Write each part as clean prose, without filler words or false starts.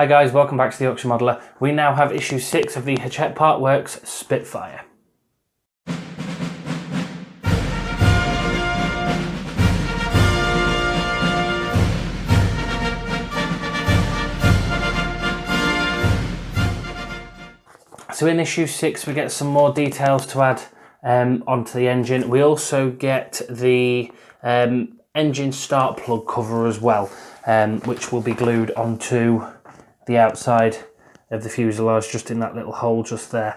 Hi guys, welcome back to the Yorkshire Modeller. We now have issue 6 of the Hachette Partworks Spitfire. So in issue 6 we get some more details to add onto the engine. We also get the engine start plug cover as well, which will be glued onto the outside of the fuselage, just in that little hole just there,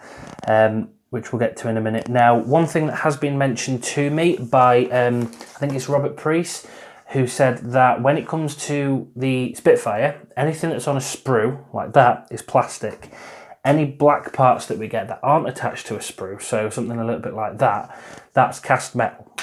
which we'll get to in a minute. Now, one thing that has been mentioned to me by, I think it's Robert Priest, who said that when it comes to the Spitfire, anything that's on a sprue like that is plastic. Any black parts that we get that aren't attached to a sprue, so something a little bit like that, that's cast metal.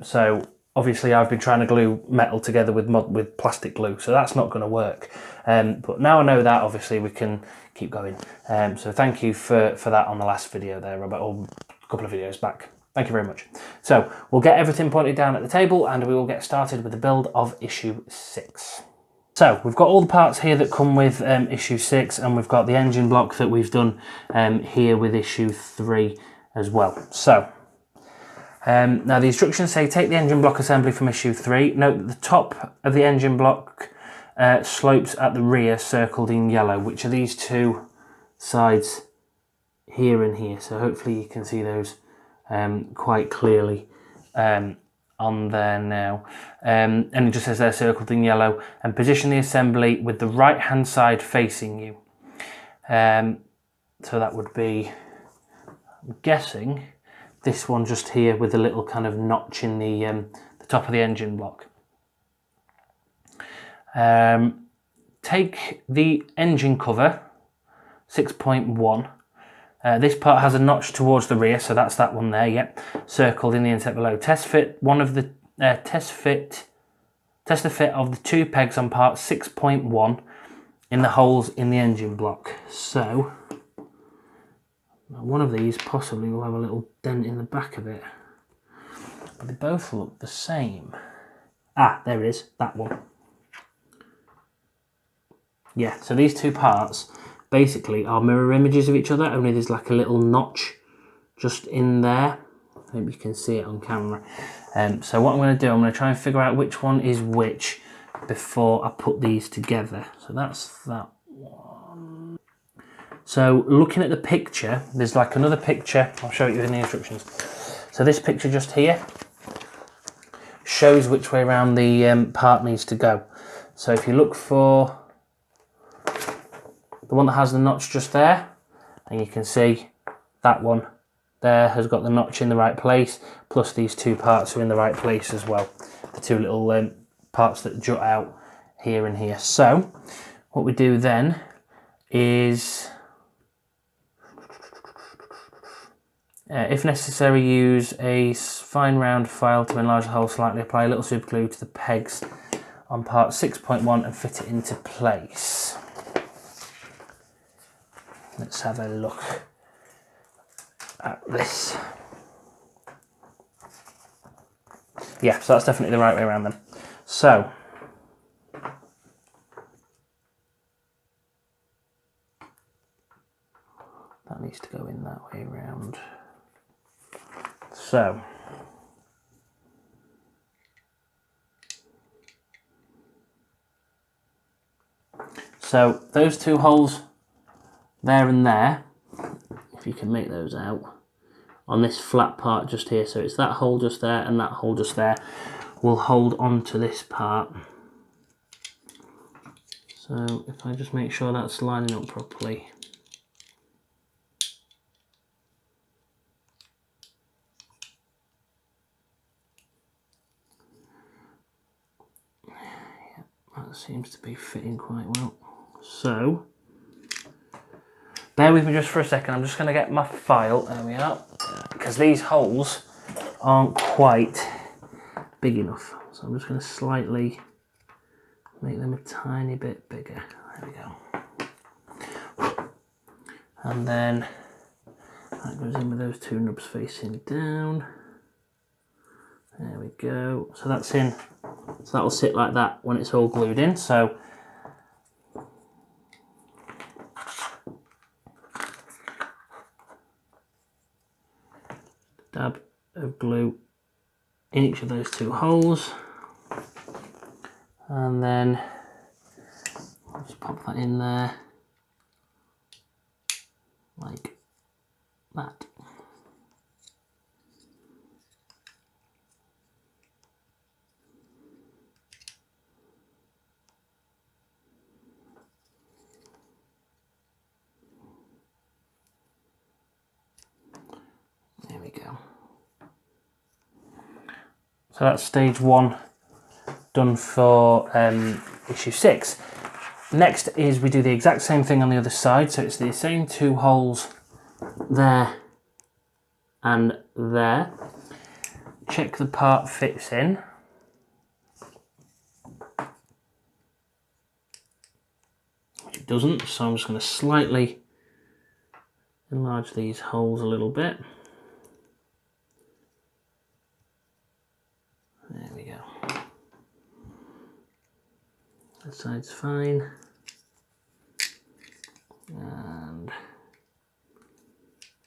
So obviously I've been trying to glue metal together with plastic glue, so that's not going to work. But now I know that, obviously we can keep going. So thank you for that on the last video there, Robert, or a couple of videos back. Thank you very much. So we'll get everything pointed down at the table and we will get started with the build of issue 6. So we've got all the parts here that come with issue 6, and we've got the engine block that we've done here with issue 3 as well. So now the instructions say take the engine block assembly from issue 3. Note that the top of the engine block slopes at the rear, circled in yellow, which are these two sides here and here. So hopefully you can see those quite clearly on there now. And it just says they're circled in yellow. And position the assembly with the right hand side facing you. So that would be, I'm guessing, this one just here with a little kind of notch in the top of the engine block. Take the engine cover, 6.1. This part has a notch towards the rear, so that's that one there, yep. Circled in the inset below. Test the fit of the 2 pegs on part 6.1 in the holes in the engine block. So one of these possibly will have a little dent in the back of it, but they both look the same. Ah, there it is, that one. Yeah, so these two parts basically are mirror images of each other, only there's like a little notch just in there. I hope you can see it on camera. So what I'm going to do, I'm going to try and figure out which one is which before I put these together. So that's that one. So looking at the picture, there's like another picture, I'll show you in the instructions. So this picture just here shows which way around the part needs to go. So if you look for the one that has the notch just there, and you can see that one there has got the notch in the right place, plus these two parts are in the right place as well. The two little parts that jut out here and here. So what we do then is, if necessary, use a fine round file to enlarge the hole slightly. Apply a little super glue to the pegs on part 6.1 and fit it into place. Let's have a look at this. Yeah, so that's definitely the right way around then. So that needs to go in that way around. So those two holes there and there, if you can make those out, on this flat part just here, so it's that hole just there and that hole just there, will hold on to this part. So if I just make sure that's lining up properly. Yeah, that seems to be fitting quite well. So bear with me just for a second, I'm just going to get my file, there we are, because these holes aren't quite big enough. So I'm just going to slightly make them a tiny bit bigger. There we go. And then that goes in with those two nubs facing down. There we go. So that's in. So that'll sit like that when it's all glued in. So of glue in each of those two holes, and then just pop that in there like that. There we go. So that's stage 1 done for issue 6. Next is we do the exact same thing on the other side, so it's the same 2 holes there and there. Check the part fits in. It doesn't, so I'm just going to slightly enlarge these holes a little bit. There we go. That side's fine. And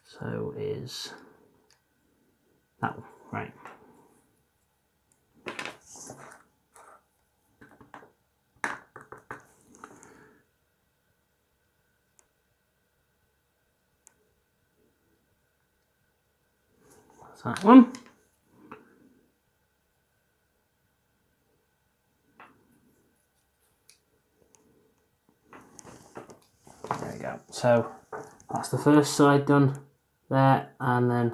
so is that one, right. That's that one. There we go. So that's the first side done there, and then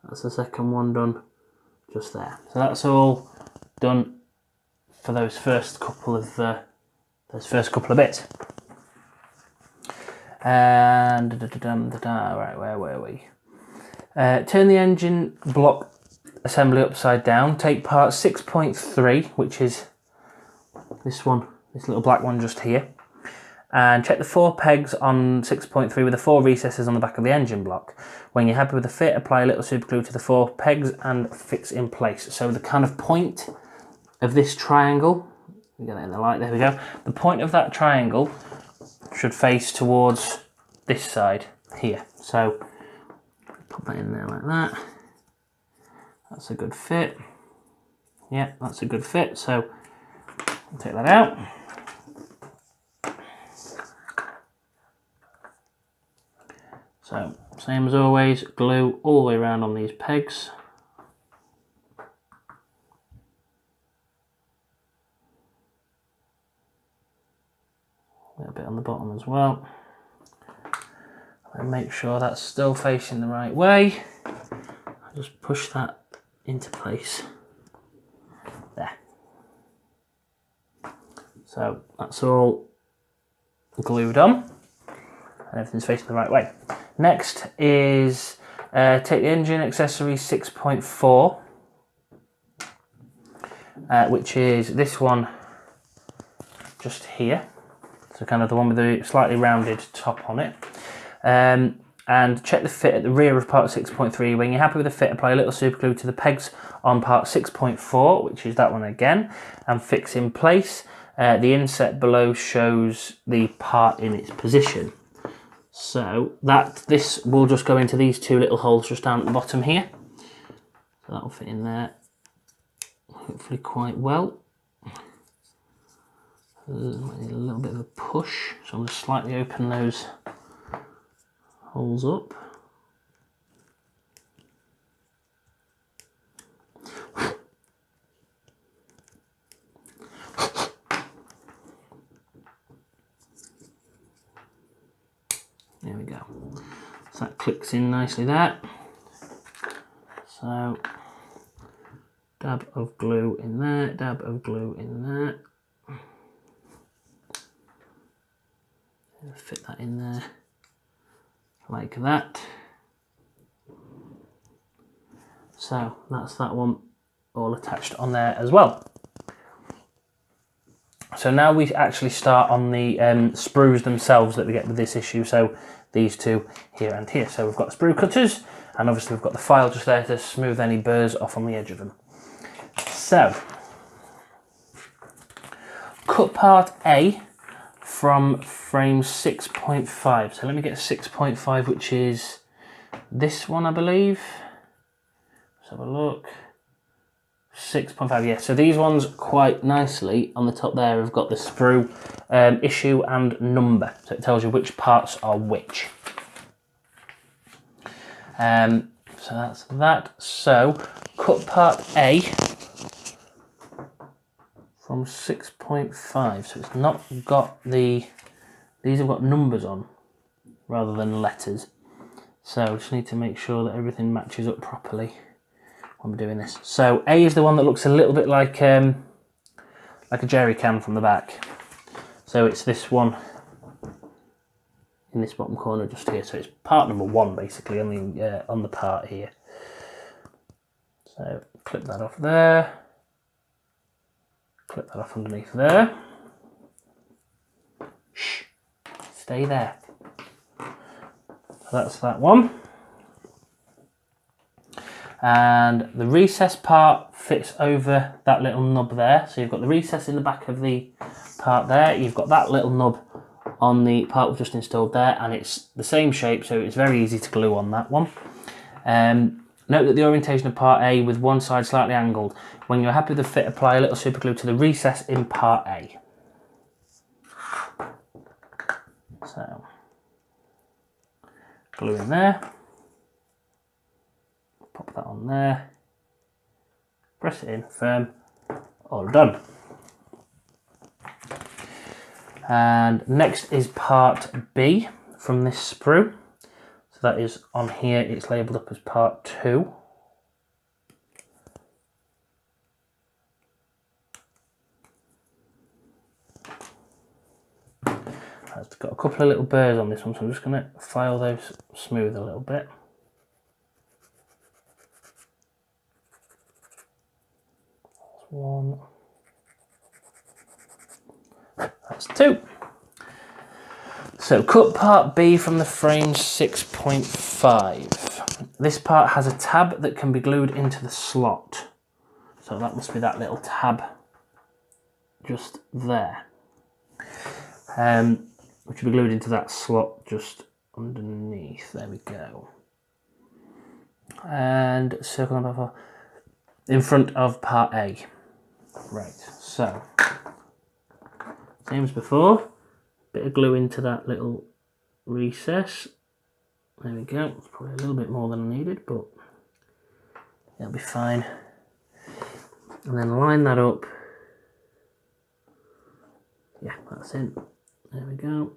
that's the second one done just there. So that's all done for those first couple of bits. And right, where were we? Turn the engine block assembly upside down. Take part 6.3, which is this one, this little black one just here. And check the 4 pegs on 6.3 with the 4 recesses on the back of the engine block. When you're happy with the fit, apply a little super glue to the 4 pegs and fix in place. So the kind of point of this triangle, we get it in the light, there we go. The point of that triangle should face towards this side here. So put that in there like that. That's a good fit. Yeah, that's a good fit. So I'll take that out. So, same as always, glue all the way around on these pegs. A little bit on the bottom as well. And make sure that's still facing the right way. I'll just push that into place. There. So, that's all glued on. And everything's facing the right way. Next is take the engine accessory 6.4, which is this one just here. So kind of the one with the slightly rounded top on it. And check the fit at the rear of part 6.3. When you're happy with the fit, apply a little super glue to the pegs on part 6.4, which is that one again, and fix in place. The inset below shows the part in its position. So this will just go into these 2 little holes just down at the bottom here. So that'll fit in there hopefully quite well. Might need a little bit of a push, so I'm going to slightly open those holes up. There we go. So that clicks in nicely there. So dab of glue in there, dab of glue in there. Fit that in there like that. So that's that one all attached on there as well. So now we actually start on the sprues themselves that we get with this issue. So these 2 here and here. So we've got Sprue Cutters, and obviously we've got the file just there to smooth any burrs off on the edge of them. So, cut part A from frame 6.5. So let me get 6.5, which is this one, I believe. Let's have a look. 6.5, yeah. So these ones quite nicely on the top there have got the sprue issue and number. So it tells you which parts are which. So that's that. So cut part A from 6.5. So it's not got these have got numbers on rather than letters. So we just need to make sure that everything matches up properly when we're doing this. So A is the one that looks a little bit like a jerry can from the back. So it's this one in this bottom corner just here. So it's part number 1 basically on the part here. So clip that off there. Clip that off underneath there. Shh, stay there. So that's that one. And the recess part fits over that little nub there. So you've got the recess in the back of the part there. You've got that little nub on the part we've just installed there, and it's the same shape, so it's very easy to glue on that one. Note that the orientation of part A with one side slightly angled. When you're happy with the fit, apply a little super glue to the recess in part A. So, glue in there. Pop that on there. Press it in firm. All done. And next is part B from this sprue. So that is on here, it's labelled up as part 2. It's got a couple of little burrs on this one, so I'm just going to file those smooth a little bit. That's 1. That's 2. So cut part B from the frame 6.5. This part has a tab that can be glued into the slot. So that must be that little tab just there. Which will be glued into that slot just underneath. There we go. And circle number 4 in front of part A. Right, so same as before, bit of glue into that little recess. There we go. It's probably a little bit more than I needed, but it'll be fine. And then line that up. Yeah, that's it. There we go.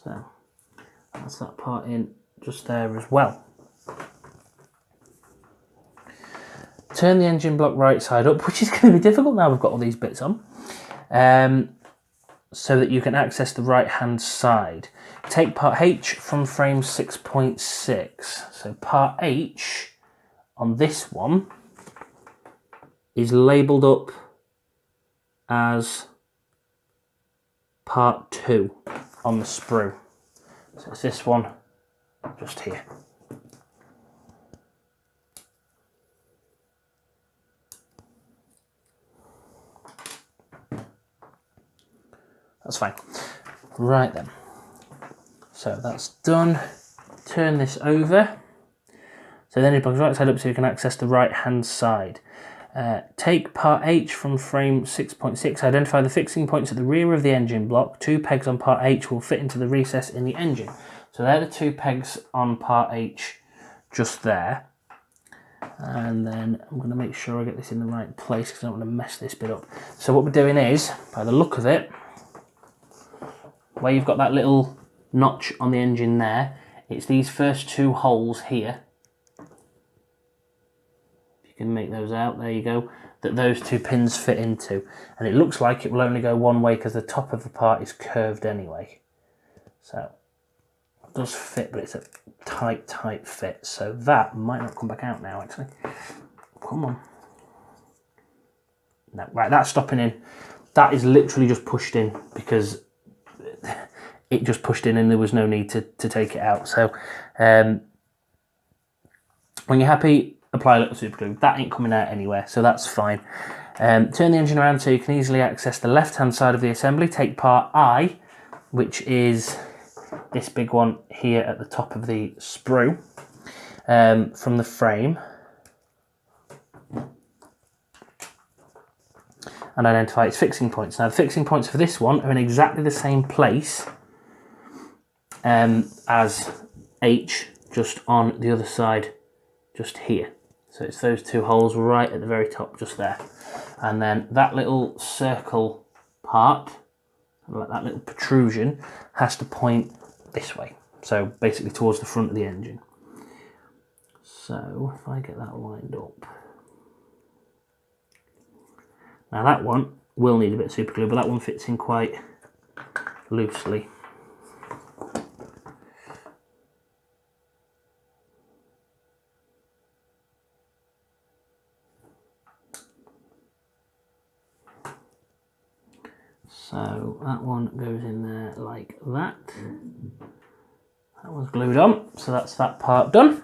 So that's that part in just there as well. Turn the engine block right side up, which is going to be difficult now we've got all these bits on, so that you can access the right hand side. Take part H from frame 6.6. So part H on this one is labelled up as part 2 on the sprue. So it's this one just here. That's fine. Right then. So that's done. Turn this over. So then it plugs right side up so you can access the right hand side. Take part H from frame 6.6. Identify the fixing points at the rear of the engine block. 2 pegs on part H will fit into the recess in the engine. So they're the 2 pegs on part H just there. And then I'm going to make sure I get this in the right place because I don't want to mess this bit up. So what we're doing is, by the look of it, where you've got that little notch on the engine there, it's these first 2 holes here. If you can make those out, there you go, that those 2 pins fit into. And it looks like it will only go one way because the top of the part is curved anyway. So it does fit, but it's a tight fit. So that might not come back out now, actually. Come on. No, right, that's stopping in. That is literally just pushed in because it just pushed in and there was no need to take it out. So when you're happy, apply a little super glue. That ain't coming out anywhere, so that's fine. Turn the engine around so you can easily access the left hand side of the assembly. Take part I, which is this big one here at the top of the sprue. from the frame and identify its fixing points. Now the fixing points for this one are in exactly the same place as H, just on the other side, just here. So it's those two holes right at the very top, just there. And then that little circle part, like that little protrusion, has to point this way. So basically towards the front of the engine. So if I get that lined up. Now that one will need a bit of super glue, but that one fits in quite loosely. So that one goes in there like that. That one's glued on, so that's that part done.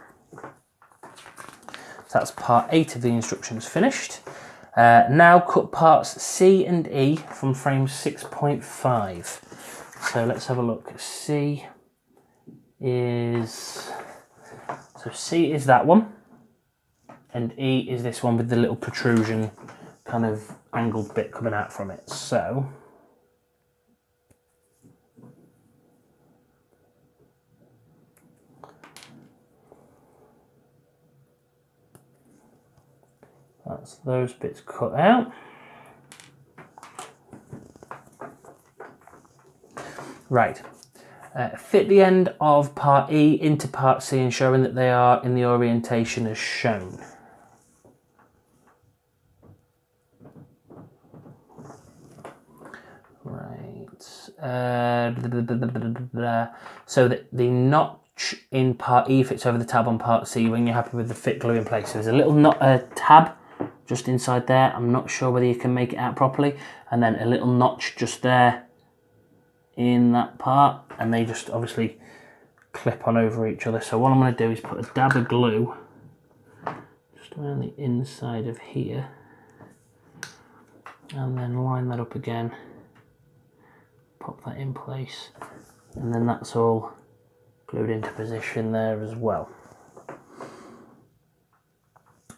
So that's part 8 of the instructions finished. Now cut parts C and E from frame 6.5. So let's have a look. C is that one, and E is this one with the little protrusion kind of angled bit coming out from it. So that's those bits cut out. Right, fit the end of part E into part C, ensuring that they are in the orientation as shown. Right, so that the notch in part E fits over the tab on part C when you're happy with the fit glue in place. So there's a little tab just inside there. I'm not sure whether you can make it out properly. And then a little notch just there in that part, and they just obviously clip on over each other. So what I'm going to do is put a dab of glue just around the inside of here, and then line that up again, pop that in place, and then that's all glued into position there as well.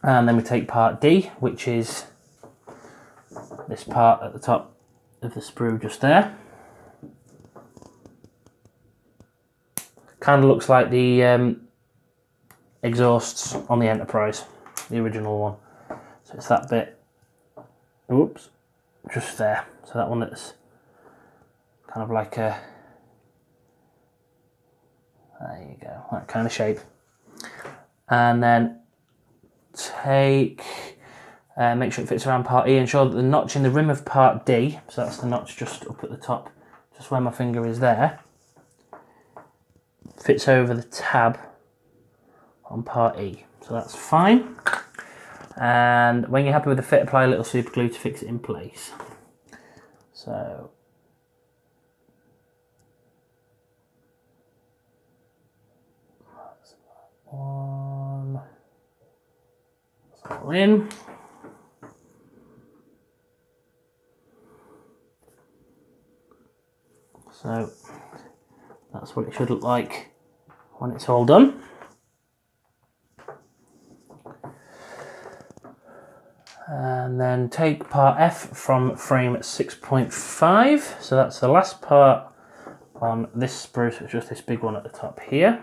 And then we take part D, which is this part at the top of the sprue just there. Kind of looks like the exhausts on the Enterprise, the original one. So it's that bit, oops, just there. So that one that's kind of like a, there you go, that kind of shape. And then take, make sure it fits around part E, ensure that the notch in the rim of part D, so that's the notch just up at the top, just where my finger is there, fits over the tab on part E. So that's fine. And when you're happy with the fit, apply a little super glue to fix it in place. So that's that one. That's all in. So that's what it should look like when it's all done. And then take part F from frame 6.5. So that's the last part on this sprue, so it's just this big one at the top here.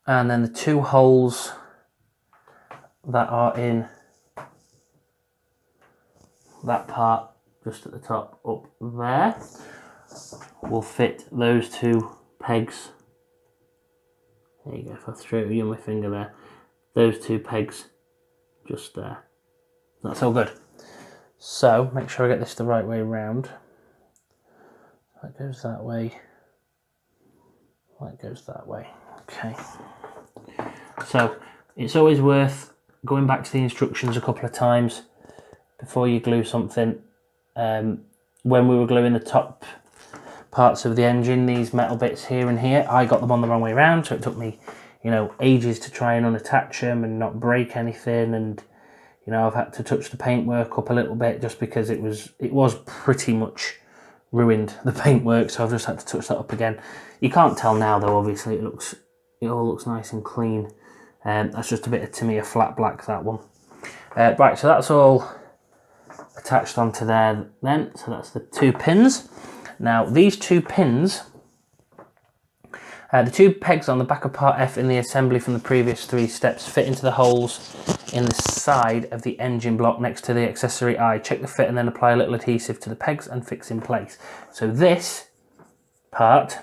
And then the two holes that are in that part just at the top up there will fit those two pegs. There you go, if I throw it on my finger there, those two pegs just there. That's all good. So make sure I get this the right way around. That goes that way, that goes that way. Okay, so it's always worth going back to the instructions a couple of times before you glue something. When we were gluing the top parts of the engine, these metal bits here and here, I got them on the wrong way around, so it took me, you know, ages to try and unattach them and not break anything, and You know, I've had to touch the paintwork up a little bit just because it was pretty much ruined, the paintwork, so I've just had to touch that up again. You can't tell now though, obviously it all looks nice and clean. That's just a bit of Tamiya flat black, that one. Right, so that's all attached onto there then, so that's the 2 pins. Now these 2 pins, the 2 pegs on the back of part F in the assembly from the previous 3 steps fit into the holes in the side of the engine block next to the accessory eye. Check the fit and then apply a little adhesive to the pegs and fix in place. So this part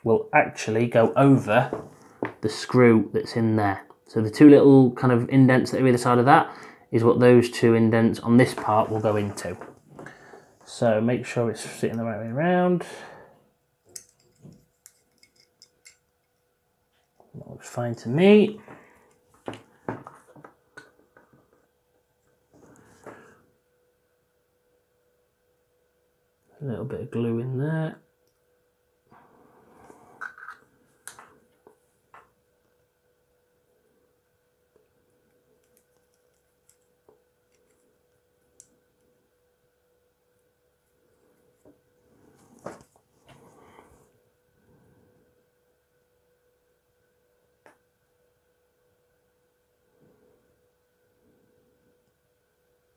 will actually go over the screw that's in there. So the 2 little kind of indents that are either side of that is what those 2 indents on this part will go into. So make sure it's sitting the right way around. That looks fine to me. A little bit of glue in there.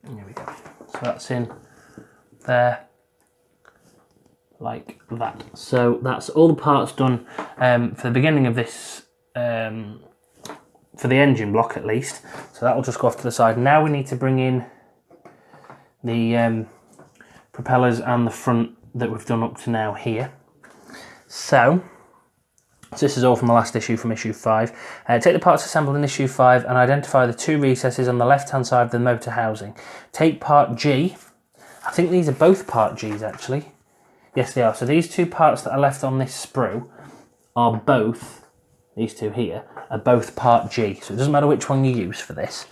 There we go. So that's in there like that. So that's all the parts done for the beginning of this, for the engine block at least. So that will just go off to the side. Now we need to bring in the propellers and the front that we've done up to now here. So this is all from the last issue, from issue 5. Take the parts assembled in issue 5 and identify the 2 recesses on the left hand side of the motor housing. Take part G. I think these are both part Gs actually. Yes, they are. So these 2 parts that are left on this sprue are both, these 2 here, are both part G. So it doesn't matter which one you use for this.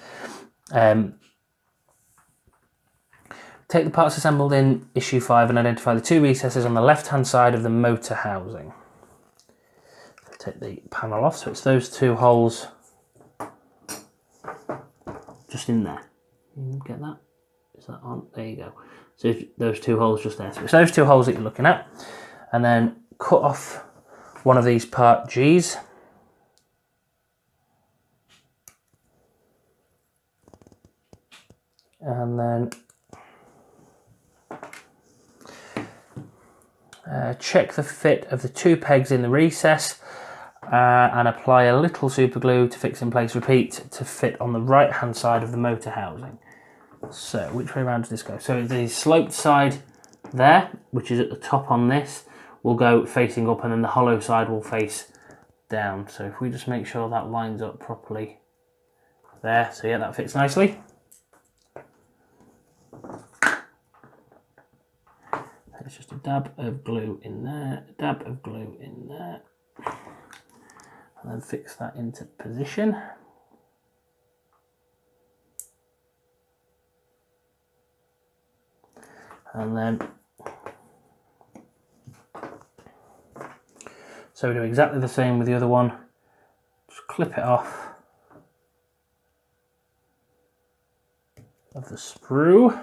Take the parts assembled in issue 5 and identify the 2 recesses on the left hand side of the motor housing. Take the panel off, so it's those 2 holes just in there. You get that? Is that on? There you go. So those 2 holes just there. So it's those 2 holes that you're looking at. And then cut off one of these part Gs. And then check the fit of the 2 pegs in the recess. And apply a little super glue to fix in place. Repeat to fit on the right hand side of the motor housing. So which way around does this go? So the sloped side there, which is at the top on this, will go facing up, and then the hollow side will face down. So if we just make sure that lines up properly there. So yeah, that fits nicely. It's just a dab of glue in there, a dab of glue in there. And then fix that into position. And then, so we do exactly the same with the other one. Just clip it off of the sprue.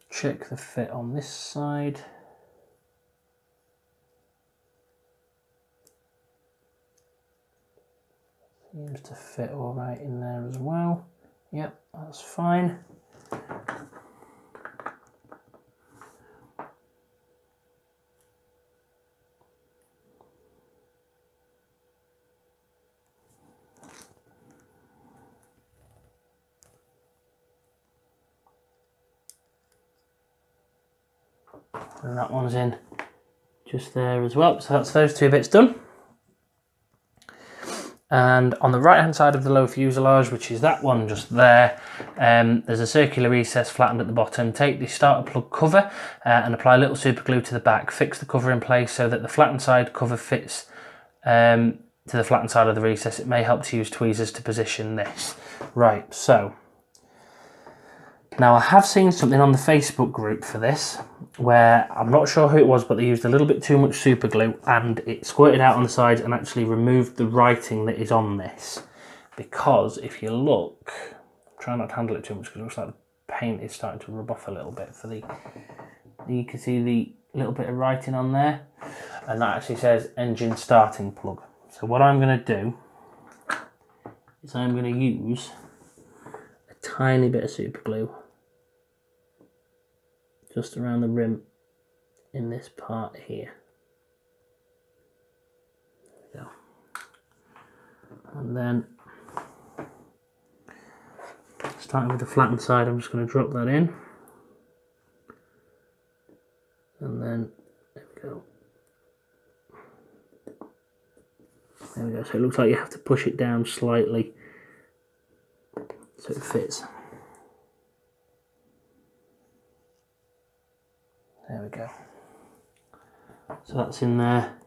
Check the fit on this side. Seems to fit all right in there as well. Yep, that's fine. And that one's in just there as well. So that's those 2 bits done. And on the right hand side of the low fuselage, which is that one just there, there's a circular recess flattened at the bottom. Take the starter plug cover and apply a little super glue to the back. Fix the cover in place so that the flattened side cover fits to the flattened side of the recess. It may help to use tweezers to position this. Right, so Now I have seen something on the Facebook group for this where I'm not sure who it was, but they used a little bit too much super glue and it squirted out on the sides and actually removed the writing that is on this. Because if you look, try not to handle it too much because it looks like the paint is starting to rub off a little bit. You can see the little bit of writing on there, and that actually says engine starting plug. So what I'm going to do is I'm going to use a tiny bit of super glue just around the rim in this part here. There we go. And then starting with the flattened side, I'm just going to drop that in. And then, there we go. There we go. So it looks like you have to push it down slightly so it fits. There we go. So that's in there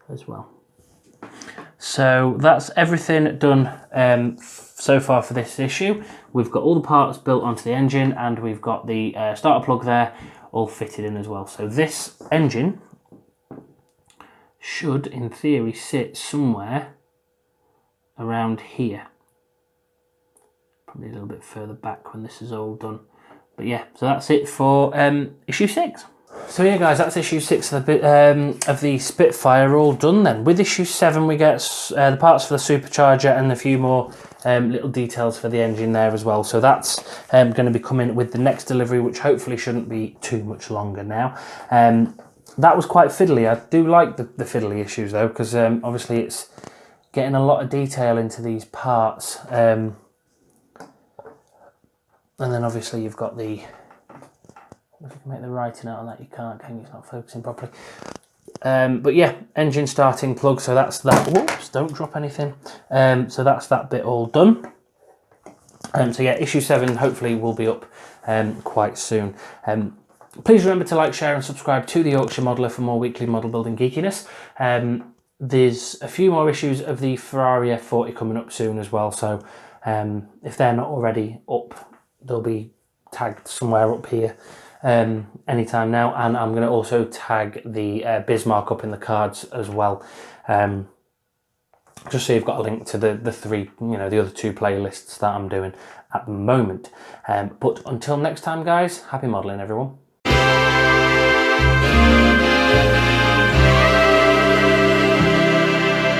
as well. So that's everything done so far for this issue. We've got all the parts built onto the engine and we've got the starter plug there all fitted in as well. So this engine should in theory sit somewhere around here. Probably a little bit further back when this is all done. But yeah, so that's it for issue 6. So yeah guys, that's issue 6 of the Spitfire all done then. With issue 7 we get the parts for the supercharger and a few more little details for the engine there as well. So that's going to be coming with the next delivery, which hopefully shouldn't be too much longer now. That was quite fiddly. I do like the fiddly issues though, because obviously it's getting a lot of detail into these parts. And then obviously you've got the, if you can make the writing out on that, you can't, can you? It's not focusing properly. But yeah, engine starting plug, so that's that. Whoops, don't drop anything. So that's that bit all done. So yeah, issue 7 hopefully will be up quite soon. Please remember to like, share and subscribe to the Yorkshire Modeller for more weekly model building geekiness. There's a few more issues of the Ferrari F40 coming up soon as well, so if they're not already up, they'll be tagged somewhere up here anytime now, and I'm going to also tag the Bismarck up in the cards as well, just so you've got a link to the three, the other 2 playlists that I'm doing at the moment. But until next time guys, happy modelling everyone.